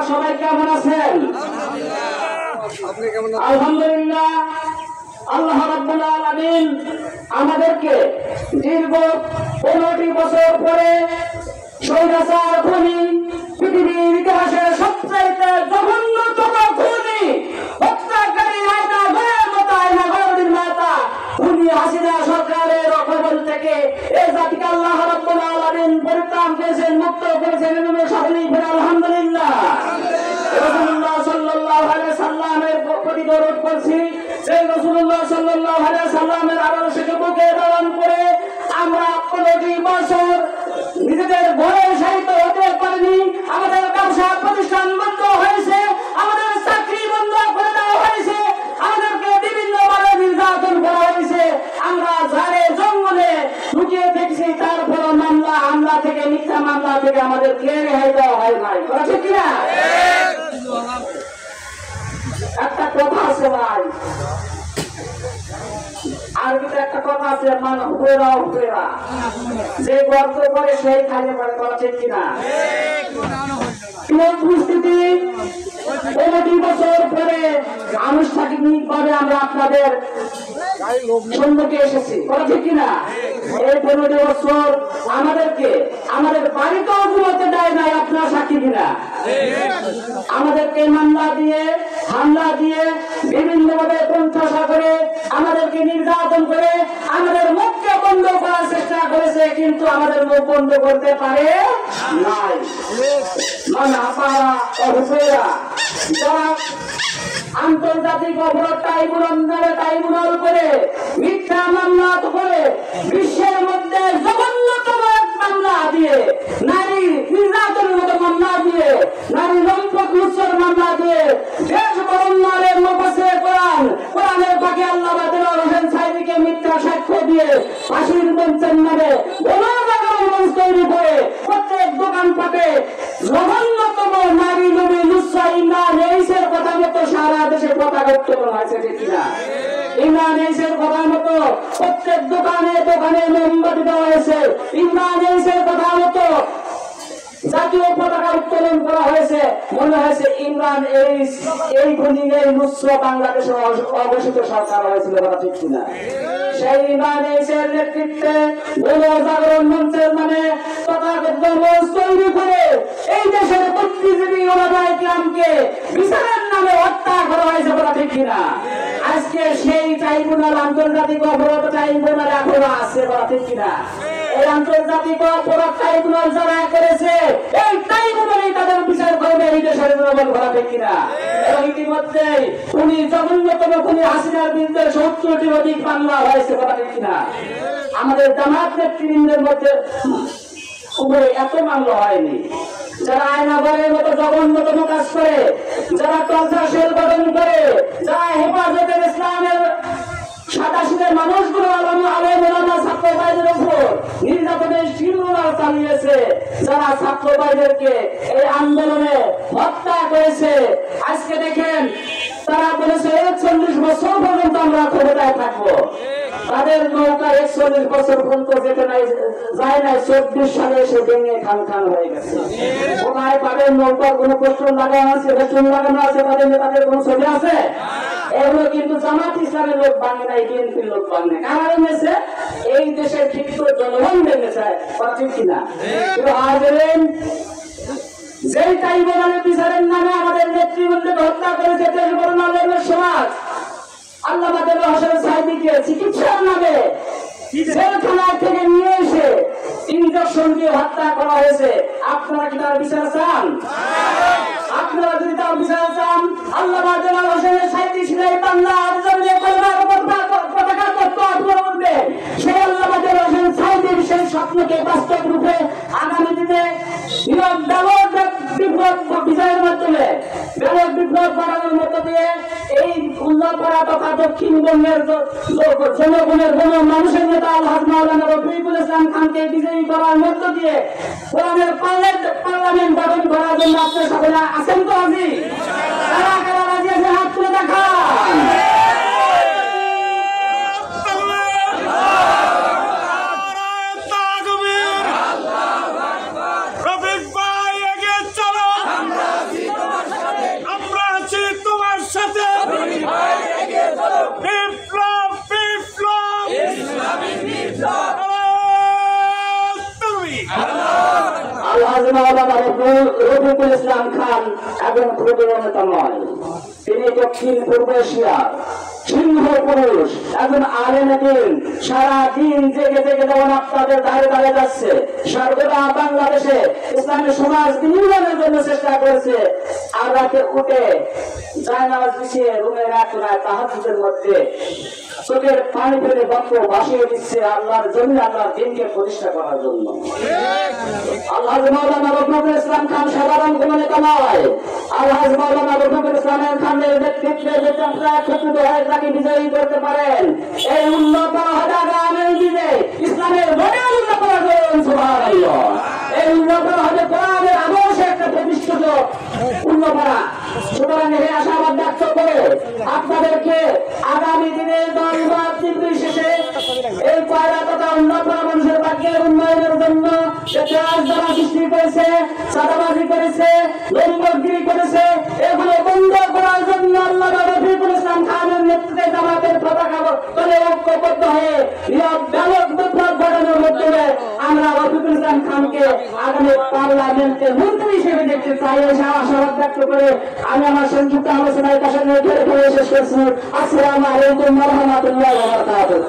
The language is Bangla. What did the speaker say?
সবাই কেমন আছেন? আলহামদুলিল্লাহ। আল্লাহ রাব্বুল আলামিন আমাদেরকে দীর্ঘ 15টি বছর পরে স্বৈরাচার খুনি, পৃথিবীর ইতিহাসে সবচাইতে জঘন্যতম খুনি, হত্যাকারী আয়না ঘরের মতো আয়না ঘর নির্মাতা খুনি হাসিনা সরকারের কবল থেকে এই জাতিকে আল্লাহ রাব্বুল আলামিন পরিত্রাণ করেছেন, মুক্ত করেছেন। সকলেই বলে আলহামদুলিল্লাহ। রাসূলুল্লাহ সাল্লাল্লাহু আলাইহি সাল্লামের প্রতি দরুদ পড়ছি। সেই রাসূলুল্লাহ সাল্লাল্লাহু আলাইহি সাল্লামের আদর্শকে বুকে ধারণ করে আমরা 15টি বছর নিজেদের ঘরে শায়িত হতে পারিনি। আমাদের ব্যবসা প্রতিষ্ঠান বন্ধ হয়েছে, আমাদের চাকরি বন্ধ করে দেওয়া হয়েছে, আমাদেরকে বিভিন্নভাবে নির্যাতন করা হয়েছে। আমরা ঝাড়ে জঙ্গলে লুকিয়ে দেখছি, তারপর মামলা হামলা থেকে, মিথ্যা মামলা থেকে আমাদেরকে রেহাই দেওয়া হয় নাই। ঠিক কিনা? একটা কথা আছে ভাই, আরবিতে একটা কথা আছে, মান হুবেরা হুবেরা, যে গর্ত করে সেই খালি পড়ে। করা ঠিক কিনা? উপস্থিতি 15টি বছর পরে আনুষ্ঠানিক ভাবে আমরা আপনাদের সম্মুখে এসেছি। করা ঠিক কিনা? এই 15টি বছর আমাদেরকে আমাদের বাড়িতেও ঘুমাতে দেয় নাই। আপনার সাক্ষী কিনা? আমাদেরকে মামলা দিয়ে, হামলা দিয়ে, বিভিন্নভাবে পন্থা করে, আমাদেরকে নির্যাতন করে, আমাদের মুখকে বন্ধ করার চেষ্টা করেছে, কিন্তু আমাদের মুখ বন্ধ করতে পারে নাই। যারা আন্তর্জাতিক অপরাধ ট্রাইব্যুনাল করে মিথ্যা মামলা করে বিশ্বের মধ্যে জঘন্যতম মামলা দিয়ে, নারী নির্যাতনের মতো মামলা দিয়ে, নারী লম্পট লুচ্ছার মামলা দিয়ে দেশ বরণের মুখে কোরআনের পাখি আল্লামা দেলোয়ার হোসেন সাঈদীকে মিথ্যা সাক্ষ্য দিয়ে ফাঁসির মঞ্চের নামে গণজাগরণ মঞ্চ তৈরি করে প্রত্যেক দোকানপাটে জঘন্যতম নারী নবী লুচ্ছা ইমরান এইসের কথা মতো সারা দেশে পতাকা উত্তোলন হয়েছে। ঠিক কিনা? ইমরান এইসের কথা মতো প্রত্যেক দোকানে দোকানে মোমবাতি দেওয়া হয়েছে। ইমরান এইসের কথা মতো জাতীয় পতাকা উত্তোলন করা হয়েছে। মনে হয়েছে ইমরান এই খুনি, এই লুচ্ছ বাংলাদেশে অঘোষিত সরকার হয়েছিল। ঠিক কিনা? সেই ইমরান এইসের নেতৃত্বে গণজাগরণ মঞ্চের মানে তথাকথিত মঞ্চ তৈরি করে এই দেশের বুদ্ধিজীবী ওলামায়ে কিরামকে বিচারের নামে হত্যা করা হয়েছে। ঠিক কিনা? আজকে সেই ট্রাইব্যুনাল, আন্তর্জাতিক অপরাধ ট্রাইব্যুনাল এখনো আছে। ঠিক কিনা? এই আন্তর্জাতিক অপরাধ ট্রাইব্যুনাল যারা করেছে, এই ট্রাইব্যুনালই তাদের বিচার করবে এই দেশের জনগণ। ঠিক কিনা? এবং ইতিমধ্যে খুনি, জঘন্যতম খুনি হাসিনার বিরুদ্ধে 70টির অধিক মামলা হয়েছে। ঠিক কিনা? আমাদের জামাত নেতৃবৃন্দের মধ্যে উপরে এত মামলা হয়নি। যারা আয়নাঘরের মতো জঘন্যতম কাজ করে, যারা টর্চার সেল গঠন করে, যারা হেফাজতে ইসলামের সাদাশীলের মানুষগুলো আলেম ওলামা ছাত্র ভাইদের উপর নির্যাতনের শিরোনাল চালিয়েছে, যারা ছাত্র ভাইদেরকে এই আন্দোলনে হত্যা করেছে, আজকে দেখেন তারা বলেছে 41 বছর পর্যন্ত আমরা ক্ষমতায় থাকবো। তাদের নৌকা 41 বছর পর্যন্ত যেতে যায় নাই, 24 সালে এসে ভেঙে খান খান হয়ে গেছে। কোথায় তাদের নৌকার কোন প্রশ্ন লাগানো আছে, বেতন লাগানো আছে, তাদের নেতাদের কোন ছবি আছে? এগুলো কিন্তু জামাত ইসলামের লোক বাঙে নাই, বিএনপির লোক বাঙে। কারা ভেঙেছে? এই দেশের ক্ষিপ্ত জনগণ ভেঙেছে। ঠিক কিনা? কিন্তু আজ যেই ট্রাইব্যুনালের বিচারের নামে আমাদের নেতৃবৃন্দকে হত্যা করেছে দেশ বরণ সমাজ, আল্লামা দেলোয়ার হোসেন সাঈদীকে চিকিৎসার নামে জেলখানা থেকে নিয়ে এসে ইনজেকশন দিয়ে হত্যা করা হয়েছে। আপনারা কি তার বিচার চান? আপনারা যদি তার বিচার চান, আল্লামা দেলোয়ার হোসেন সাঈদী ছিলেন বাংলার জমিনে কলমার উপর পতাকা করবে, সেই আল্লামা দেলোয়ার হোসেন সাঈদীর সেই স্বপ্নকে বাস্তব রূপে আগামী দিনে ব্যাপক বিপ্লব বিজয়ের মাধ্যমে, ব্যাপক বিপ্লব বাড়ানোর মধ্য দিয়ে এই উল্লাপাড়া তথা দক্ষিণবঙ্গের জনগণের মানুষের নেতা আলহাজ মাওলানা রফিকুল ইসলাম খানকে বিজয়ী করার মধ্য দিয়ে কোরআনের পার্লামেন্ট গঠন করার জন্য আপনার সকলে আছেন তো? রাজি? কারা কারা রাজি আছে? হাত তুলে দেখান। মাওলানা রফিকুল ইসলাম খান একজন প্রতিবন্ধতা নয়, তিনি দক্ষিণ পূর্ব এশিয়ার সিংহ পুরুষ, একজন আলেম দিন। সারা দিন জেগে জেগে যেমন আপনাদের ধারে ধারে যাচ্ছে, সর্বদা বাংলাদেশে ইসলামী সমাজ বিনির্মাণের জন্য চেষ্টা করেছে। আর রাতে উঠে জায়নামাজ বিছিয়ে রুমের এক কোনায় তাহাজ্জুদের মধ্যে চোখের পানি ফেলে বক্ত ভাসিয়ে দিচ্ছে আল্লাহর জন্য, আল্লাহর দিনকে প্রতিষ্ঠা করার জন্য। আল্লাহ মাওলানা রফিকুল ইসলাম খান সাধারণ কোন নেতা নয়। আল্লাহ মাওলানা রফিকুল ইসলাম খানের নেতৃত্বে যে আপনারা ক্ষুদ্র হয়ে তাকে বিজয়ী করতে পারেন, এই উন্নত আগামী দিনে ইসলামের বড় উন্নত করবেন। সুবহানাল্লাহ। এই উন্নত হবে কোরআনের আদর্শে একটা প্রতিষ্ঠিত উন্নতরা। সুতরাং এই আশাবাদ ব্যক্ত করে আপনাদেরকে আগামী দিনে দলবাদ নির্বিশেষে এই কয়লা তথা উন্নত মানুষের ভাগ্যের উন্নয়নের জন্য যারা সৃষ্টি করেছে, চাঁদাবাজি করেছে, লম্বগিরি করেছে, এগুলো বন্ধ করার জন্য আল্লাহ রফিকুল ইসলাম খানের নেতৃত্বে জামাতের পতাকা তলে ঐক্যবদ্ধ হয়ে ব্যাপক বিপ্লব ঘটানোর মাধ্যমে আমরা রফিকুল ইসলাম খানকে আগামী পার্লামেন্টের মন্ত্রী হিসেবে দেখতে চাই। আশাবাদ ব্যক্ত করে আমি আমার সংক্ষিপ্ত আলোচনায় শেষ করছি। আসসালামু আলাইকুম ওয়া রাহমাতুল্লাহি ওয়া বারাকাতুহু।